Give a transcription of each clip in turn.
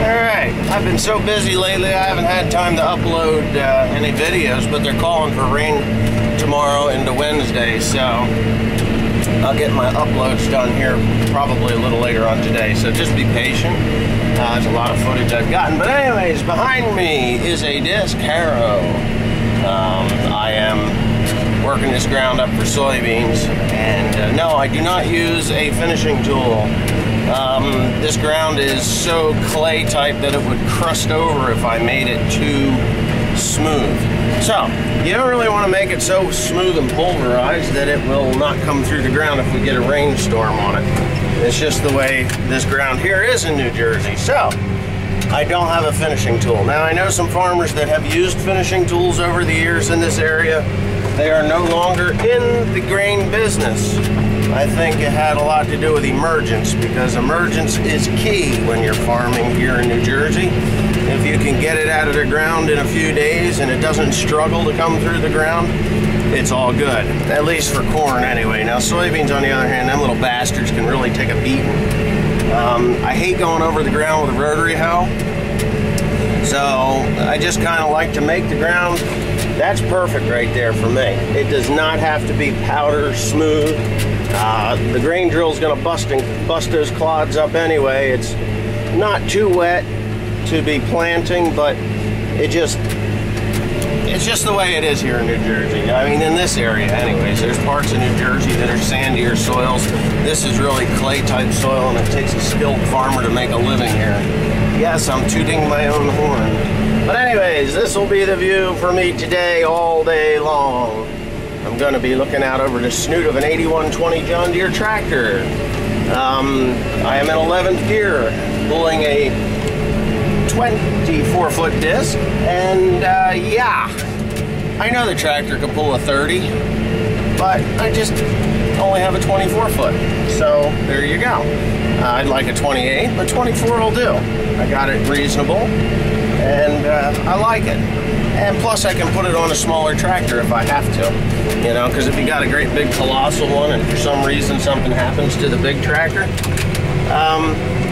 Alright, I've been so busy lately I haven't had time to upload any videos, but they're calling for rain tomorrow into Wednesday, so I'll get my uploads done here probably a little later on today, so just be patient. There's a lot of footage I've gotten, but anyways, behind me is a disc harrow. I am working this ground up for soybeans, and no, I do not use a finishing tool. This ground is so clay type that it would crust over if I made it too smooth. So, you don't really want to make it so smooth and pulverized that it will not come through the ground if we get a rainstorm on it. It's just the way this ground here is in New Jersey. So, I don't have a finishing tool. Now, I know some farmers that have used finishing tools over the years in this area. They are no longer in the grain business. I think it had a lot to do with emergence, because emergence is key when you're farming here in New Jersey. If you can get it out of the ground in a few days and it doesn't struggle to come through the ground, it's all good, at least for corn anyway. Now soybeans, on the other hand, them little bastards can really take a beating. I hate going over the ground with a rotary hoe, so I just kind of like to make the ground. That's perfect right there for me. It does not have to be powder smooth. The grain drill is going to bust those clods up anyway. It's not too wet to be planting, but it's just the way it is here in New Jersey. I mean, in this area anyways. There's parts of New Jersey that are sandier soils. This is really clay type soil, and it takes a skilled farmer to make a living here. Yes, I'm tooting my own horn. But anyways, this will be the view for me today all day long. I'm going to be looking out over the snoot of an 8120 John Deere tractor. I am in 11th gear, pulling a 24-foot disc, and yeah, I know the tractor could pull a 30, but I just only have a 24-foot, so there you go. I'd like a 28, but 24 will do. I got it reasonable, and I like it. And plus I can put it on a smaller tractor if I have to, you know, because if you got a great big colossal one and for some reason something happens to the big tractor,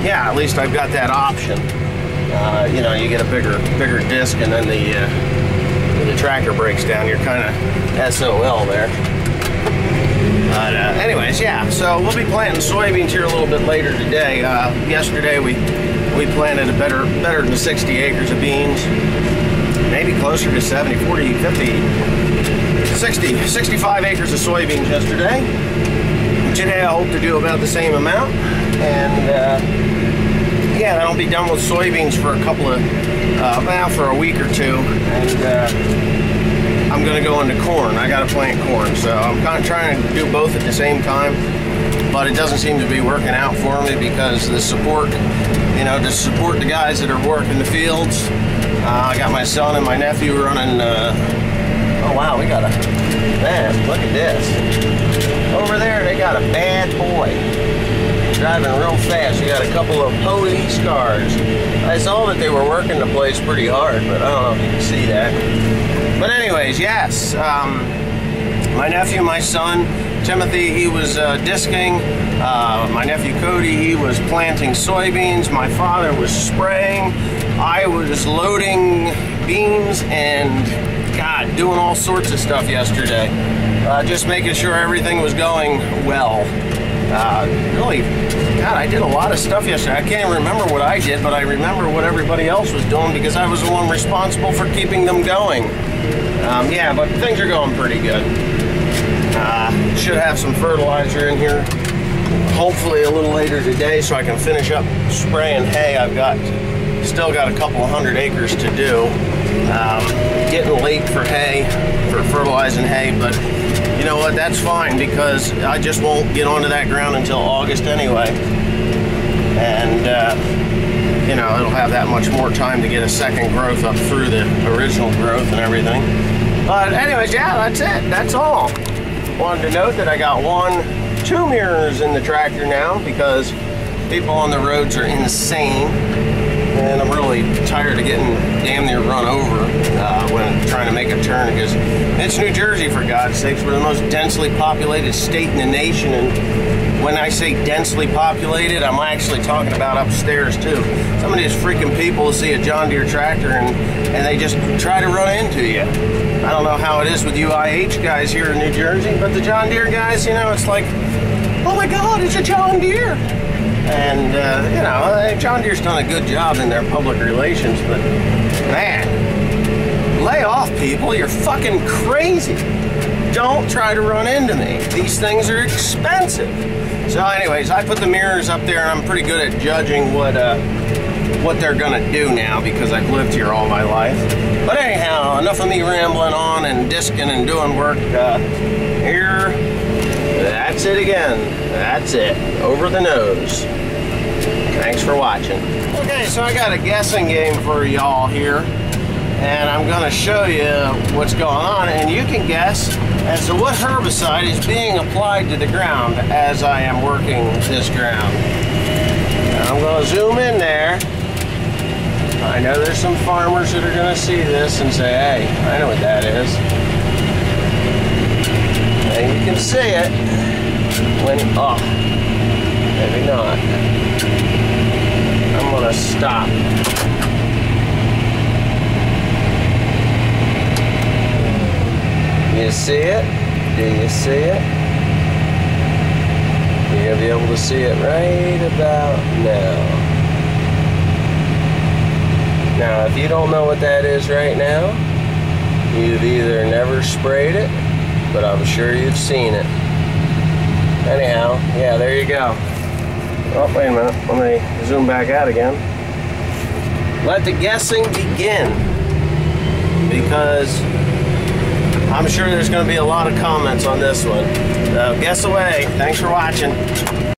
yeah, at least I've got that option. You know, you get a bigger disc, and then the tractor breaks down, you're kind of SOL there. But anyways, yeah, so we'll be planting soybeans here a little bit later today. Yesterday we planted better than 60 acres of beans. Maybe closer to 70, 40, 50, 60, 65 acres of soybeans yesterday. Today I hope to do about the same amount. And yeah, then I'll be done with soybeans for a couple of, well, for a week or two. And I'm gonna go into corn. I gotta plant corn. So I'm kind of trying to do both at the same time. But it doesn't seem to be working out for me because the support, you know, to support the guys that are working the fields. I got my son and my nephew running, oh wow, we got a, man, look at this. Over there, they got a bad boy. Driving real fast. You got a couple of police cars. I saw that they were working the place pretty hard, but I don't know if you can see that. But anyways, yes, my nephew, my son, Timothy, he was disking. My nephew Cody, he was planting soybeans. My father was spraying. I was loading beans and, God, doing all sorts of stuff yesterday. Just making sure everything was going well. Really, God, I did a lot of stuff yesterday. I can't remember what I did, but I remember what everybody else was doing because I was the one responsible for keeping them going. Yeah, but things are going pretty good. Should have some fertilizer in here, hopefully a little later today, so I can finish up spraying hay. I've still got a couple of 100 acres to do. Getting late for hay, for fertilizing hay, but you know what, that's fine because I just won't get onto that ground until August anyway. And you know, it'll have that much more time to get a second growth up through the original growth and everything. But anyways, yeah, that's it. That's all. Wanted to note that I got two mirrors in the tractor now because people on the roads are insane. And I'm really tired of getting damn near run over when trying to make a turn, because it's New Jersey, for God's sakes. We're the most densely populated state in the nation, and when I say densely populated, I'm actually talking about upstairs too. Some of these freaking people see a John Deere tractor and they just try to run into you. I don't know how it is with you IH guys here in New Jersey, but the John Deere guys, you know, it's like, oh my God, it's a John Deere. And, you know, John Deere's done a good job in their public relations, but, man, lay off, people. You're fucking crazy. Don't try to run into me. These things are expensive. So anyways, I put the mirrors up there, and I'm pretty good at judging what they're going to do now, because I've lived here all my life. But anyhow, enough of me rambling on and disking and doing work. Here, that's it again. That's it. Over the nose. Thanks for watching. Okay, so I got a guessing game for y'all here, and I'm going to show you what's going on, and you can guess as to what herbicide is being applied to the ground as I am working this ground. Now I'm going to zoom in there. I know there's some farmers that are going to see this and say, hey, I know what that is. And you can see it when, oh, maybe not. I'm going to stop. You see it? Do you see it? You're going to be able to see it right about now. Now, if you don't know what that is right now, you've either never sprayed it, but I'm sure you've seen it. Anyhow, yeah, there you go. Oh, wait a minute. Let me zoom back out again. Let the guessing begin, because I'm sure there's going to be a lot of comments on this one. So guess away. Thanks for watching.